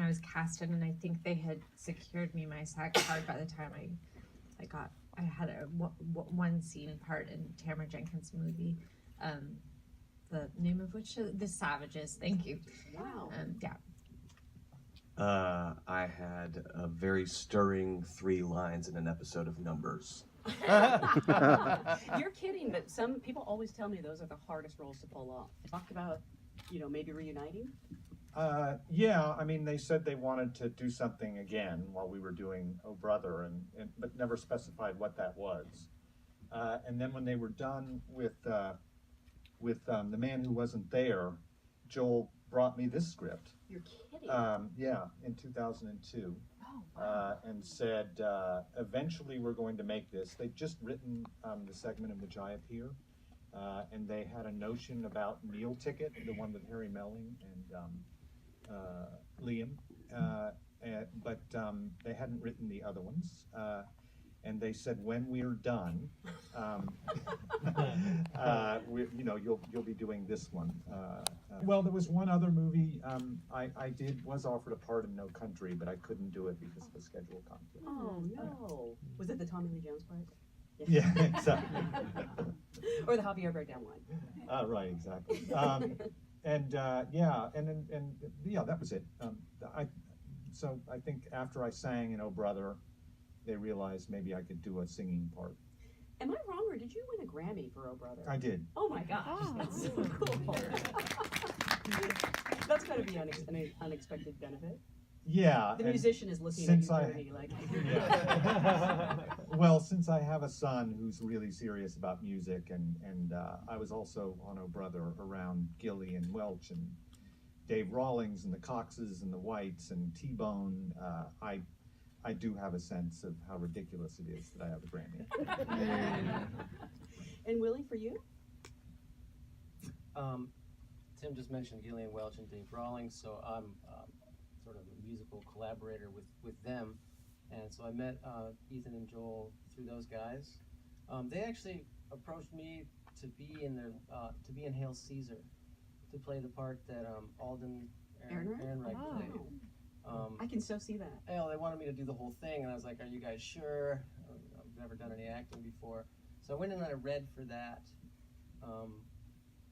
was casted, and I think they had secured me my SAG card by the time I had a one scene part in Tamara Jenkins' movie, the name of which The Savages. Thank you. Wow. Yeah. I had a very stirring 3 lines in an episode of Numbers. You're kidding, but some people always tell me those are the hardest roles to pull off. Talk about, maybe reuniting. Yeah, I mean, they said they wanted to do something again while we were doing Oh Brother, but never specified what that was. And then when they were done with The Man Who Wasn't There, Joel brought me this script. You're kidding. Yeah, in 2002. Oh, wow. And said, eventually we're going to make this. They'd just written the segment of The Jaya Pier, and they had a notion about Meal Ticket, the one with Harry Melling and Liam, but they hadn't written the other ones. And they said, when we're done, you'll be doing this one. Well, there was one other movie I was offered a part in No Country, but I couldn't do it because of a schedule conflict. Oh, no. Was it the Tommy Lee Jones part? Yeah, exactly. Or the Javier Bardem one? Right, exactly. That was it. So I think after I sang in Oh Brother, they realized maybe I could do a singing part. Am I wrong, or did you win a Grammy for Oh Brother? I did. Oh my gosh, that's so cool. That's got to be an unexpected benefit. Yeah. The musician is looking since at you dirty, like. Yeah. Well, since I have a son who's really serious about music, and I was also on Oh Brother around Gilly and Welch and Dave Rawlings and the Coxes and the Whites and T-Bone, I do have a sense of how ridiculous it is that I have a Grammy. And Willie, for you? Tim just mentioned Gillian Welch and Dave Rawlings, so I'm sort of a musical collaborator with them, and so I met Ethan and Joel through those guys. They actually approached me to be in Hail Caesar, to play the part that Alden Ehrenreich played. I can so see that. They wanted me to do the whole thing, and I was like, "Are you guys sure?" I've never done any acting before, so I went in and I read for that,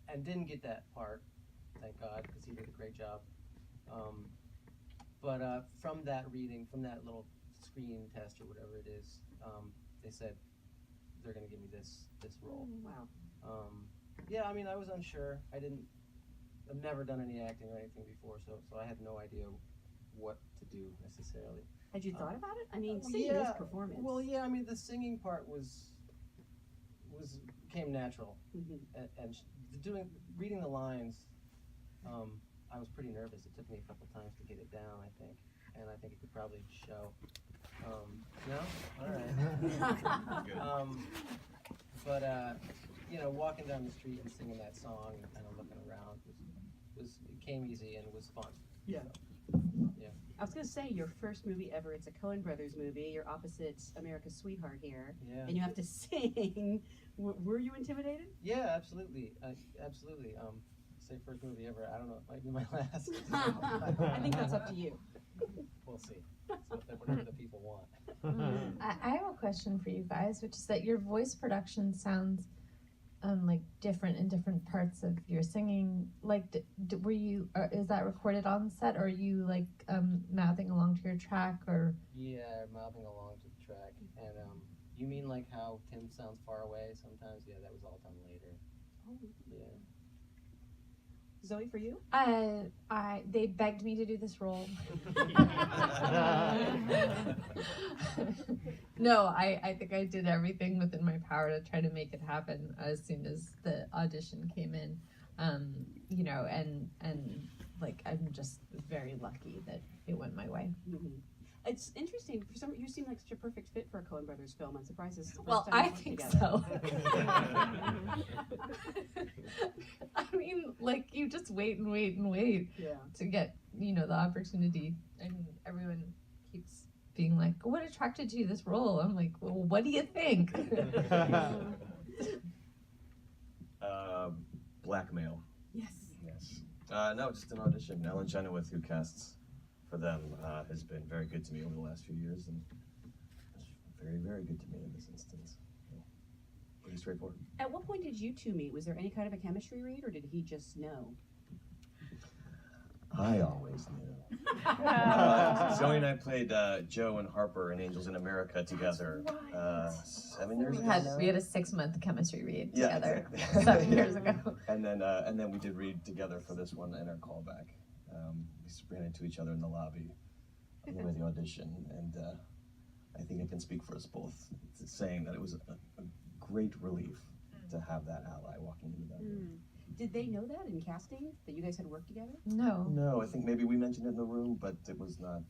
and didn't get that part, thank God, because he did a great job. But from that reading, from that little screen test or whatever it is, they said they're going to give me this role. Wow. Yeah, I mean, I was unsure. I've never done any acting or anything before, so I had no idea what to do necessarily. Had you thought about it? I mean, singing is performance. Well, yeah, I mean, the singing part came natural, and reading the lines, I was pretty nervous. It took me a couple times to get it down, I think, and I think it could probably show. No, all right. But walking down the street and singing that song and kind of looking around it came easy and it was fun. Yeah. So, yeah. I was going to say, your first movie ever, it's a Coen Brothers movie. You're opposite America's Sweetheart here. Yeah. And you have to sing. Were you intimidated? Yeah, absolutely. Absolutely. Say first movie ever. I don't know. It might be my last. I think that's up to you. We'll see. Whatever the people want. I have a question for you guys, which is that your voice production sounds like different in different parts of your singing. Like, were you? Is that recorded on set, or are you like mouthing along to your track, or? Yeah, mouthing along to the track. And you mean like how Tim sounds far away sometimes? Yeah, that was all done later. Oh. Yeah. Zoe, for you? They begged me to do this role. No, I think I did everything within my power to try to make it happen as soon as the audition came in. And like I'm just very lucky that it went my way. Mm-hmm. It's interesting. You seem like such a perfect fit for a Coen Brothers film. I'm surprised this is the first Well, time I you've think worked so. I mean, like you just wait and wait and wait to get, the opportunity. And everyone keeps being like, "What attracted you to this role?" I'm like, "Well, what do you think?" Blackmail. Yes. Yes. No, just an audition. Ellen Chenoweth, who casts for them has been very good to me over the last few years, and it's very, very good to me in this instance. So, pretty straightforward. At what point did you two meet? Was there any kind of a chemistry read, or did he just know? I always knew. Zoe and I played Joe and Harper in Angels in America together 7 years ago. We had a 6-month chemistry read Yeah, together exactly. 7 years ago. And then we did read together for this one in our callback. We ran into each other in the lobby on the way to the audition, and I think I can speak for us both saying that it was a great relief to have that ally walking into that room. Did they know that in casting, that you guys had worked together? No. No, I think maybe we mentioned it in the room, but it was not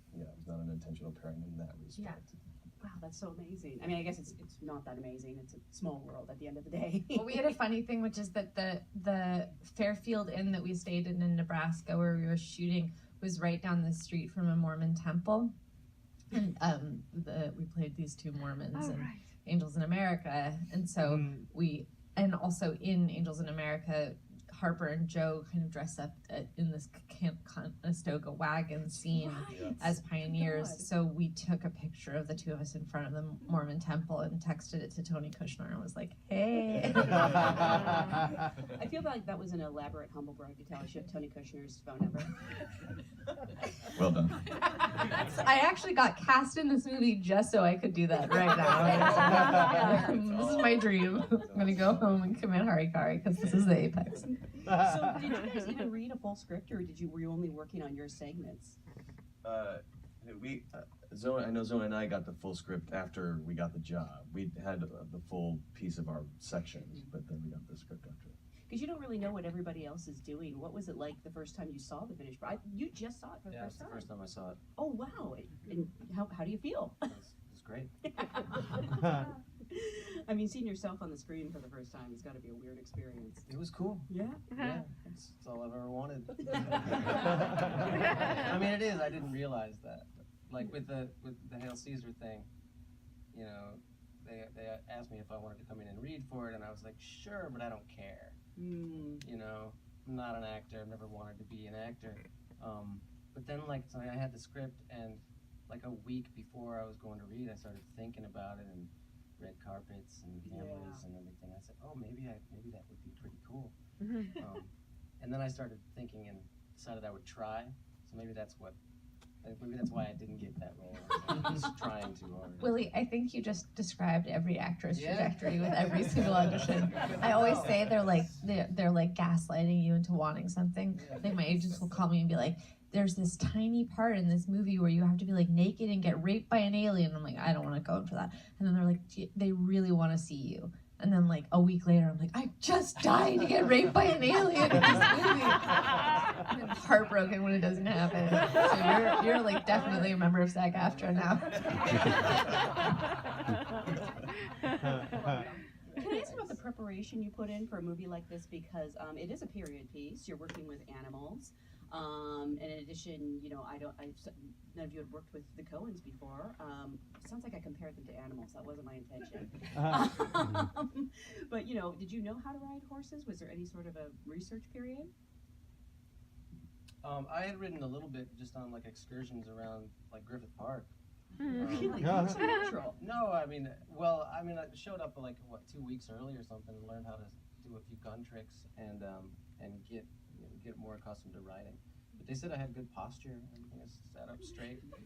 an intentional pairing in that respect. Wow, that's so amazing. I mean, I guess it's not that amazing. It's a small world at the end of the day. Well, we had a funny thing, which is that the Fairfield Inn that we stayed in Nebraska, where we were shooting, was right down the street from a Mormon temple, and we played these two Mormons in Angels in America, and so and also in Angels in America, Harper and Joe kind of dress up in this Conestoga wagon scene as pioneers. God. So we took a picture of the two of us in front of the Mormon temple and texted it to Tony Kushner and was like, "Hey." I feel like that was an elaborate humble brag to tell us you have Tony Kushner's phone number. Well done. I actually got cast in this movie just so I could do that right now. This is my dream. I'm gonna go home and commit harikari because this is the apex. So did you guys even read a full script, or were you only working on your segments? Zoe, I know Zoe and I got the full script after we got the job. We had the full piece of our sections, but then we got the script after. Because you don't really know what everybody else is doing. What was it like the first time you saw the finished product? You just saw it for the first time. Yeah, it's the first time I saw it. Oh wow! And how do you feel? It's great. I mean, seeing yourself on the screen for the first time has got to be a weird experience. It was cool. Yeah. Yeah, it's all I've ever wanted. I mean, it is. I didn't realize that. Like with the Hail Caesar thing, you know, they asked me if I wanted to come in and read for it, and I was like, sure, but I don't care. You know, I'm not an actor. I've never wanted to be an actor. But then, so I had the script, and like a week before I was going to read, I started thinking about it and red carpets and cameras and everything. I said, oh, maybe that would be pretty cool. And then I started thinking and decided I would try. So maybe that's why I didn't get that role. I was trying too hard. Willie, I think you just described every actress trajectory with every single audition. I always say they're like gaslighting you into wanting something. Like my agents will call me and be like, "There's this tiny part in this movie where you have to be like naked and get raped by an alien." I'm like, "I don't want to go in for that." And then they're like, "They really want to see you." And then like a week later, I'm like, "I just died to get raped by an alien in this movie." I'm heartbroken when it doesn't happen. So you're like definitely a member of SAG-AFTRA now. Can I ask about the preparation you put in for a movie like this? Because it is a period piece. You're working with animals. And in addition, you know, none of you had worked with the Coens before. It sounds like I compared them to animals. That wasn't my intention. But, you know, did you know how to ride horses? Was there any sort of a research period? I had ridden a little bit just on excursions around Griffith Park. Really? That's so natural. No, I showed up 2 weeks early or something and learned how to do a few gun tricks and get more accustomed to riding. But they said I had good posture, everything is sat up straight. But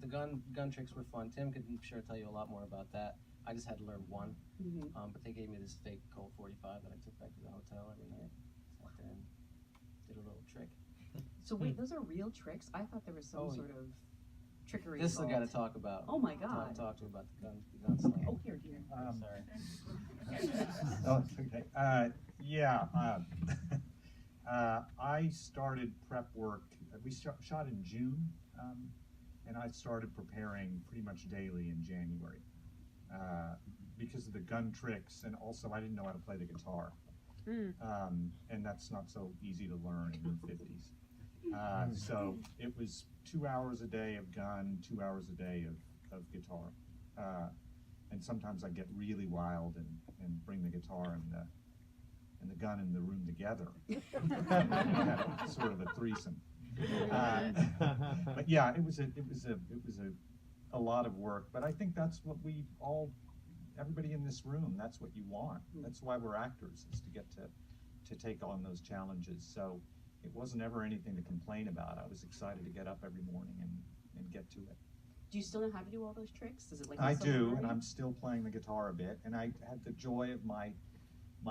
the gun tricks were fun. Tim could sure tell you a lot more about that. I just had to learn one. But they gave me this fake Colt 45 that I took back to the hotel every night. Sat there and did a little trick. So wait, those are real tricks? I thought there was some sort of trickery. This is the guy to involved. talk about. Oh my God. Talk to about the gun slang. Oh, here. Sorry. Oh, okay. I started prep work. We shot in June, and I started preparing pretty much daily in January because of the gun tricks, and also I didn't know how to play the guitar, and that's not so easy to learn in your 50s. So it was 2 hours a day of gun, 2 hours a day of guitar, and sometimes I get really wild and bring the guitar and the gun in the room together. Sort of a threesome. But yeah, it was a lot of work. But I think that's what everybody in this room, that's what you want. That's why we're actors, is to get to take on those challenges. So it wasn't ever anything to complain about. I was excited to get up every morning and get to it. Do you still know how to do all those tricks? Is it like I muscle do, memory? and I'm still playing the guitar a bit. And I had the joy of my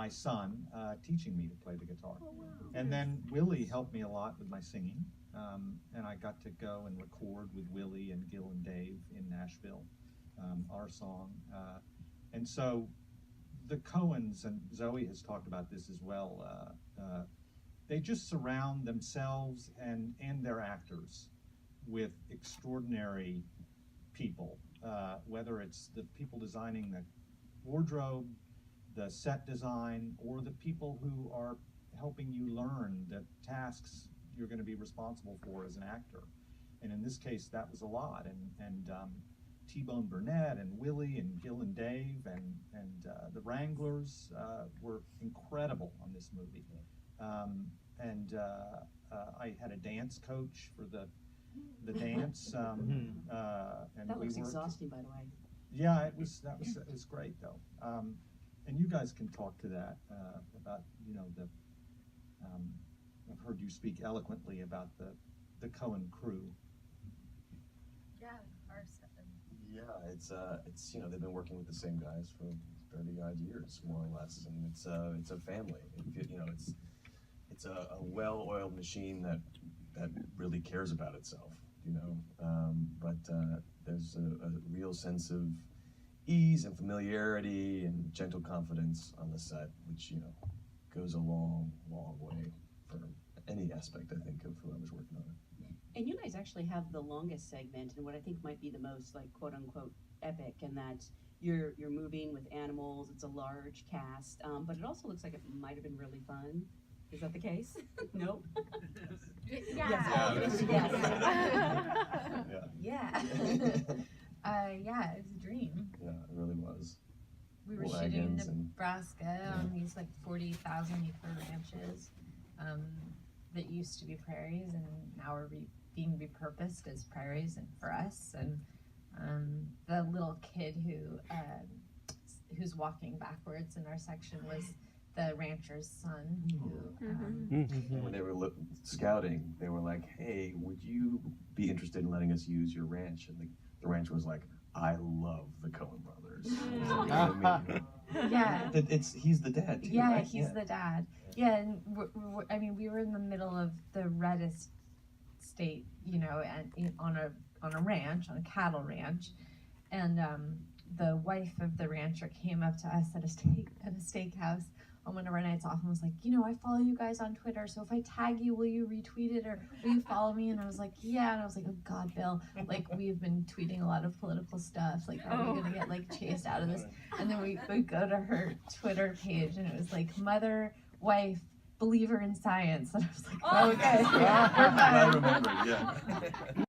son teaching me to play the guitar. Oh, wow. And then Willie helped me a lot with my singing. And I got to go and record with Willie and Gil and Dave in Nashville, our song. And so the Coens, and Zoe has talked about this as well, they just surround themselves and their actors with extraordinary people, whether it's the people designing the wardrobe, the set design, or the people who are helping you learn the tasks you're going to be responsible for as an actor. And in this case, that was a lot. And T-Bone Burnett and Willie and Gil and Dave and the Wranglers were incredible on this movie. I had a dance coach for the dance. And That we looks worked. exhausting, by the way. Yeah, it was great though. And you guys can talk to that about I've heard you speak eloquently about the Coen crew. Yeah, Yeah, it's they've been working with the same guys for 30-odd years, more or less, and it's a family. It's a well-oiled machine that really cares about itself, but there's a real sense of ease and familiarity and gentle confidence on the set, which goes a long, long way for any aspect, I think, of who I was working on it. And you guys actually have the longest segment, and what I think might be the most, like, quote unquote epic, and that you're moving with animals. It's a large cast, but it also looks like it might have been really fun. Is that the case? No. Yeah. Yes. Yeah. Yeah, it was a dream. Yeah, it really was. We were shooting in Wagons and- Nebraska on these like 40,000 acre ranches that used to be prairies, and now are being repurposed as prairies and for us. And the little kid who's walking backwards in our section was the rancher's son. When they were scouting, they were like, "Hey, would you be interested in letting us use your ranch?" And the rancher was like, "I love the Coen brothers." Yeah. He's the dad too, Yeah, right? he's the dad. Yeah, and we were in the middle of the reddest state, and on a ranch, on a cattle ranch, and the wife of the rancher came up to us at a steakhouse on one of our nights off and was like, I follow you guys on Twitter, so if I tag you, will you retweet it or will you follow me? And I was like, yeah. And I was like, oh God, Bill, like we've been tweeting a lot of political stuff. Like, are we gonna get like chased out of this? And then we go to her Twitter page and it was like mother, wife, believer in science. And I was like, oh, okay, we're I fine. remember, yeah.